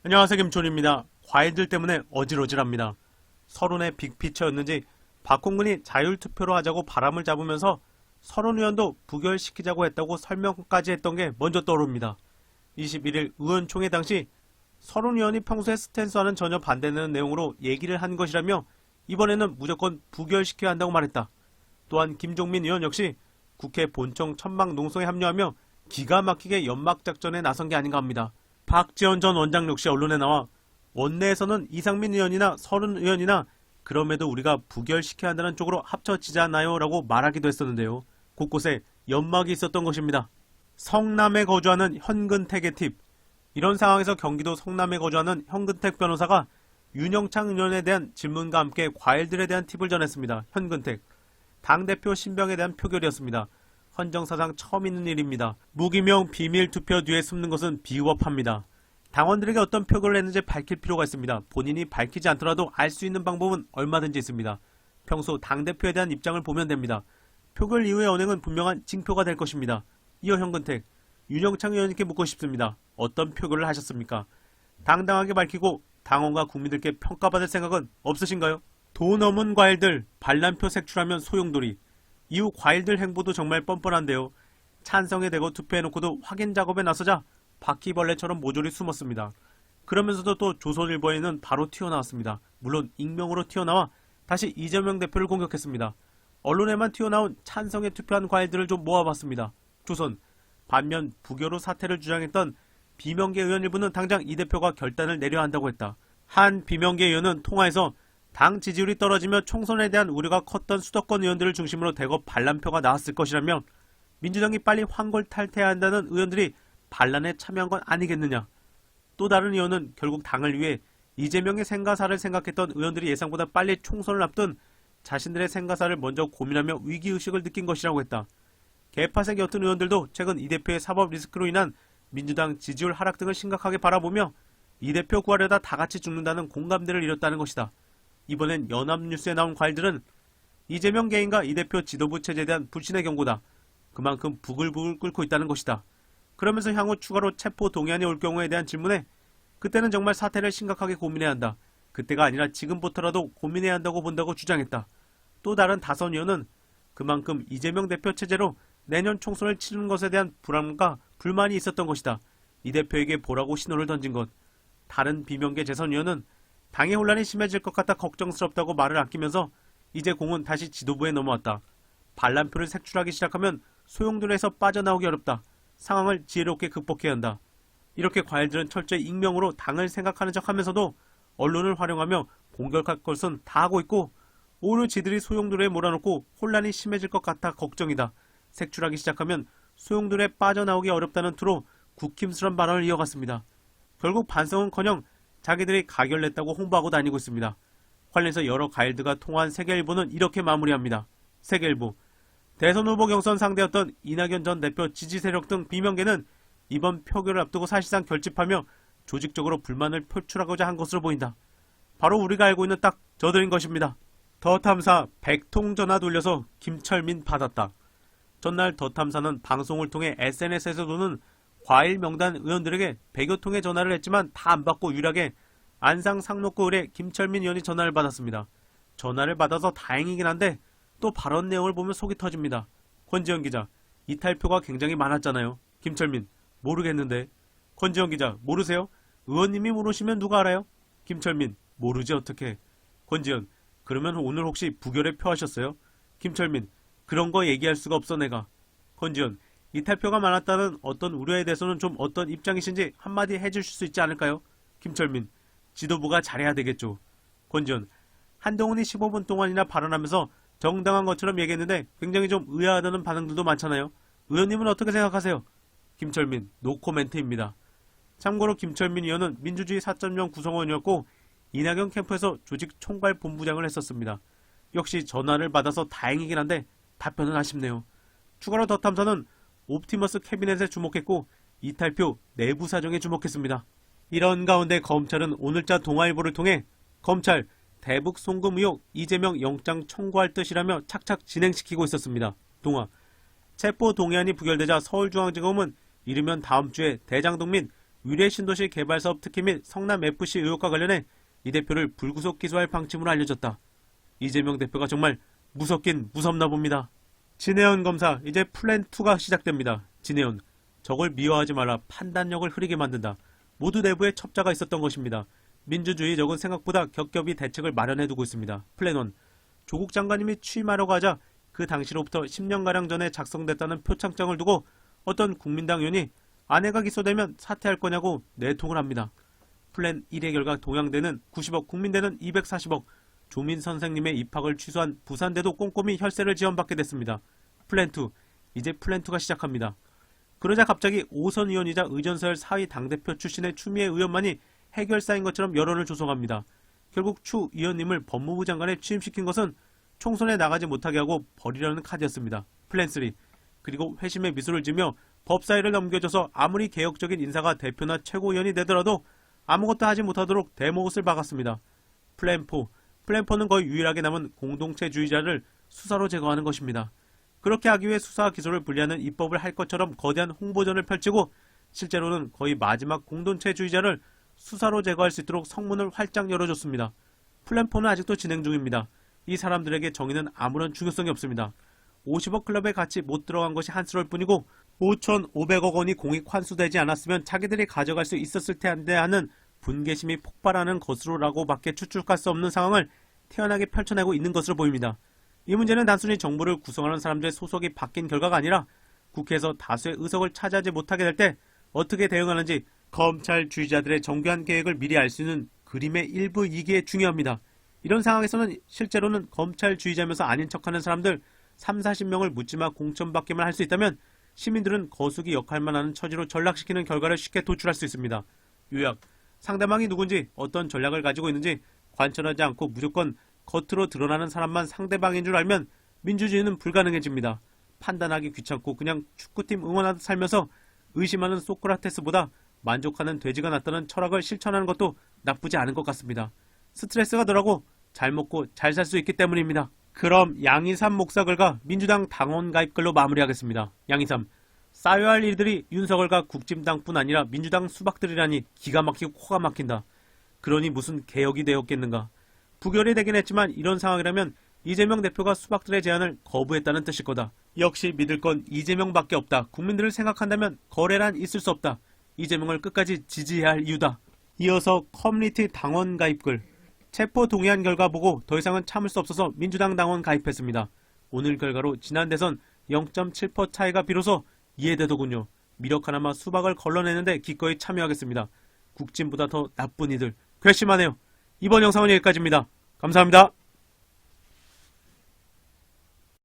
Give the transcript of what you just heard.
안녕하세요, 김촌입니다. 과일들 때문에 어질어질합니다. 서론의 빅피처였는지 박홍근이 자율투표로 하자고 바람을 잡으면서 서론 의원도 부결시키자고 했다고 설명까지 했던 게 먼저 떠오릅니다. 21일 의원총회 당시 서론 의원이 평소에 스탠스와는 전혀 반대되는 내용으로 얘기를 한 것이라며 이번에는 무조건 부결시켜야 한다고 말했다. 또한 김종민 의원 역시 국회 본청 천막 농성에 합류하며 기가 막히게 연막작전에 나선 게 아닌가 합니다. 박지원 전 원장 역시 언론에 나와 원내에서는 이상민 의원이나 서른 의원이나 그럼에도 우리가 부결시켜야 한다는 쪽으로 합쳐지지 않나요? 라고 말하기도 했었는데요. 곳곳에 연막이 있었던 것입니다. 성남에 거주하는 현근택의 팁. 이런 상황에서 경기도 성남에 거주하는 현근택 변호사가 윤영창 의원에 대한 질문과 함께 과일들에 대한 팁을 전했습니다. 현근택. 당대표 신병에 대한 표결이었습니다. 헌정사상 처음 있는 일입니다. 무기명 비밀투표 뒤에 숨는 것은 비겁합니다. 당원들에게 어떤 표결을 했는지 밝힐 필요가 있습니다. 본인이 밝히지 않더라도 알 수 있는 방법은 얼마든지 있습니다. 평소 당대표에 대한 입장을 보면 됩니다. 표결 이후의 언행은 분명한 징표가 될 것입니다. 이어 현근택, 윤영창 의원님께 묻고 싶습니다. 어떤 표결을 하셨습니까? 당당하게 밝히고 당원과 국민들께 평가받을 생각은 없으신가요? 돈 없는 과일들, 반란표 색출하면 소용돌이. 이후 과일들 행보도 정말 뻔뻔한데요. 찬성에 대고 투표해놓고도 확인 작업에 나서자 바퀴벌레처럼 모조리 숨었습니다. 그러면서도 또 조선일보에는 바로 튀어나왔습니다. 물론 익명으로 튀어나와 다시 이재명 대표를 공격했습니다. 언론에만 튀어나온 찬성에 투표한 과일들을 좀 모아봤습니다. 조선, 반면 부교로 사퇴를 주장했던 비명계 의원 일부는 당장 이 대표가 결단을 내려야 한다고 했다. 한 비명계 의원은 통화에서 당 지지율이 떨어지며 총선에 대한 우려가 컸던 수도권 의원들을 중심으로 대거 반란표가 나왔을 것이라며 민주당이 빨리 황골 탈퇴해야 한다는 의원들이 반란에 참여한 건 아니겠느냐. 또 다른 의원은 결국 당을 위해 이재명의 생가사를 생각했던 의원들이 예상보다 빨리 총선을 앞둔 자신들의 생가사를 먼저 고민하며 위기의식을 느낀 것이라고 했다. 개파색의 어떤 의원들도 최근 이 대표의 사법 리스크로 인한 민주당 지지율 하락 등을 심각하게 바라보며 이 대표 구하려다 다 같이 죽는다는 공감대를 이뤘다는 것이다. 이번엔 연합뉴스에 나온 과일들은 이재명 개인과 이 대표 지도부 체제에 대한 불신의 경고다. 그만큼 부글부글 끓고 있다는 것이다. 그러면서 향후 추가로 체포 동의안이 올 경우에 대한 질문에 그때는 정말 사태를 심각하게 고민해야 한다. 그때가 아니라 지금부터라도 고민해야 한다고 본다고 주장했다. 또 다른 다선 의원은 그만큼 이재명 대표 체제로 내년 총선을 치르는 것에 대한 불안과 불만이 있었던 것이다. 이 대표에게 보라고 신호를 던진 것. 다른 비명계 재선 의원은 당의 혼란이 심해질 것 같아 걱정스럽다고 말을 아끼면서 이제 공은 다시 지도부에 넘어왔다. 반란표를 색출하기 시작하면 소용돌이에서 빠져나오기 어렵다. 상황을 지혜롭게 극복해야 한다. 이렇게 과일들은 철저히 익명으로 당을 생각하는 척하면서도 언론을 활용하며 공격할 것은 다 하고 있고 오히려 지들이 소용돌이에 몰아넣고 혼란이 심해질 것 같아 걱정이다. 색출하기 시작하면 소용돌이에 빠져나오기 어렵다는 투로 국힘스런 발언을 이어갔습니다. 결국 반성은커녕 자기들이 가결냈다고 홍보하고 다니고 있습니다. 관련해서 여러 가일드가 통화한 세계일보는 이렇게 마무리합니다. 세계일보. 대선 후보 경선 상대였던 이낙연 전 대표 지지 세력 등 비명계는 이번 표결을 앞두고 사실상 결집하며 조직적으로 불만을 표출하고자 한 것으로 보인다. 바로 우리가 알고 있는 딱 저들인 것입니다. 더 탐사 100통 전화 돌려서 김철민 받았다. 전날 더 탐사는 방송을 통해 SNS에서 도는 과일 명단 의원들에게 100여 통의 전화를 했지만 다 안 받고 유일하게 안상 상록구 의뢰 김철민 의원이 전화를 받았습니다. 전화를 받아서 다행이긴 한데 또 발언 내용을 보면 속이 터집니다. 권지현 기자, 이탈표가 굉장히 많았잖아요. 김철민, 모르겠는데. 권지현 기자, 모르세요? 의원님이 모르시면 누가 알아요? 김철민, 모르지 어떻게. 권지현, 그러면 오늘 혹시 부결에 표하셨어요? 김철민, 그런 거 얘기할 수가 없어 내가. 권지현, 이탈표가 많았다는 어떤 우려에 대해서는 좀 어떤 입장이신지 한마디 해주실 수 있지 않을까요? 김철민, 지도부가 잘해야 되겠죠. 권지현, 한동훈이 15분 동안이나 발언하면서 정당한 것처럼 얘기했는데 굉장히 좀 의아하다는 반응들도 많잖아요. 의원님은 어떻게 생각하세요? 김철민, 노코멘트입니다. 참고로 김철민 의원은 민주주의 4.0 구성원이었고 이낙연 캠프에서 조직 총괄 본부장을 했었습니다. 역시 전화를 받아서 다행이긴 한데 답변은 아쉽네요. 추가로 더 탐사는 옵티머스 캐비넷에 주목했고 이탈표 내부 사정에 주목했습니다. 이런 가운데 검찰은 오늘자 동아일보를 통해 검찰 대북 송금 의혹 이재명 영장 청구할 뜻이라며 착착 진행시키고 있었습니다. 동아. 체포 동의안이 부결되자 서울중앙지검은 이르면 다음 주에 대장동 및 위례 신도시 개발사업 특혜 및 성남FC 의혹과 관련해 이 대표를 불구속 기소할 방침으로 알려졌다. 이재명 대표가 정말 무섭긴 무섭나 봅니다. 진해연 검사, 이제 플랜2가 시작됩니다. 진해연, 적을 미워하지 말라, 판단력을 흐리게 만든다. 모두 내부에 첩자가 있었던 것입니다. 민주주의적은 생각보다 겹겹이 대책을 마련해두고 있습니다. 플랜1, 조국 장관님이 취임하려고 하자 그 당시로부터 10년가량 전에 작성됐다는 표창장을 두고 어떤 국민당 의원이 아내가 기소되면 사퇴할 거냐고 내통을 합니다. 플랜 1의 결과 동양대는 90억, 국민대는 240억, 조민 선생님의 입학을 취소한 부산대도 꼼꼼히 혈세를 지원받게 됐습니다. 플랜 2, 이제 플랜 2가 시작합니다. 그러자 갑자기 오선 의원이자 의전서열 사위 당대표 출신의 추미애 의원만이 해결사인 것처럼 여론을 조성합니다. 결국 추 의원님을 법무부 장관에 취임시킨 것은 총선에 나가지 못하게 하고 버리려는 카드였습니다. 플랜 3, 그리고 회심의 미소를 지으며 법사위를 넘겨줘서 아무리 개혁적인 인사가 대표나 최고위원이 되더라도 아무것도 하지 못하도록 대모옷을 박았습니다. 플랜 4, 플랜 4는 거의 유일하게 남은 공동체주의자를 수사로 제거하는 것입니다. 그렇게 하기 위해 수사와 기소를 분리하는 입법을 할 것처럼 거대한 홍보전을 펼치고 실제로는 거의 마지막 공동체주의자를 수사로 제거할 수 있도록 성문을 활짝 열어줬습니다. 플랜 4는 아직도 진행 중입니다. 이 사람들에게 정의는 아무런 중요성이 없습니다. 50억 클럽에 같이 못 들어간 것이 한스러울 뿐이고 5,500억 원이 공익 환수되지 않았으면 자기들이 가져갈 수 있었을 텐데 하는 분개심이 폭발하는 것으로라고 밖에 추측할 수 없는 상황을 태연하게 펼쳐내고 있는 것으로 보입니다. 이 문제는 단순히 정부를 구성하는 사람들의 소속이 바뀐 결과가 아니라 국회에서 다수의 의석을 차지하지 못하게 될 때 어떻게 대응하는지 검찰주의자들의 정교한 계획을 미리 알 수 있는 그림의 일부이기에 중요합니다. 이런 상황에서는 실제로는 검찰주의자면서 아닌 척하는 사람들 30-40명을 묻지마 공천받기만 할 수 있다면 시민들은 거수기 역할만 하는 처지로 전락시키는 결과를 쉽게 도출할 수 있습니다. 요약, 상대방이 누군지 어떤 전략을 가지고 있는지 관철하지 않고 무조건 겉으로 드러나는 사람만 상대방인 줄 알면 민주주의는 불가능해집니다. 판단하기 귀찮고 그냥 축구팀 응원하듯 살면서 의심하는 소크라테스보다 만족하는 돼지가 낫다는 철학을 실천하는 것도 나쁘지 않은 것 같습니다. 스트레스가 덜하고 잘 먹고 잘 살 수 있기 때문입니다. 그럼 양희삼 목사 글과 민주당 당원 가입글로 마무리하겠습니다. 양희삼, 쌓여야 할 일들이 윤석열과 국진당뿐 아니라 민주당 수박들이라니 기가 막히고 코가 막힌다. 그러니 무슨 개혁이 되었겠는가. 부결이 되긴 했지만 이런 상황이라면 이재명 대표가 수박들의 제안을 거부했다는 뜻일 거다. 역시 믿을 건 이재명밖에 없다. 국민들을 생각한다면 거래란 있을 수 없다. 이재명을 끝까지 지지해야 할 이유다. 이어서 커뮤니티 당원 가입글. 체포 동의안 결과 보고 더 이상은 참을 수 없어서 민주당 당원 가입했습니다. 오늘 결과로 지난 대선 0.7% 차이가 비로소 이해되더군요. 미력 하나마 수박을 걸러내는데 기꺼이 참여하겠습니다. 국진보다 더 나쁜 이들 괘씸하네요. 이번 영상은 여기까지입니다. 감사합니다.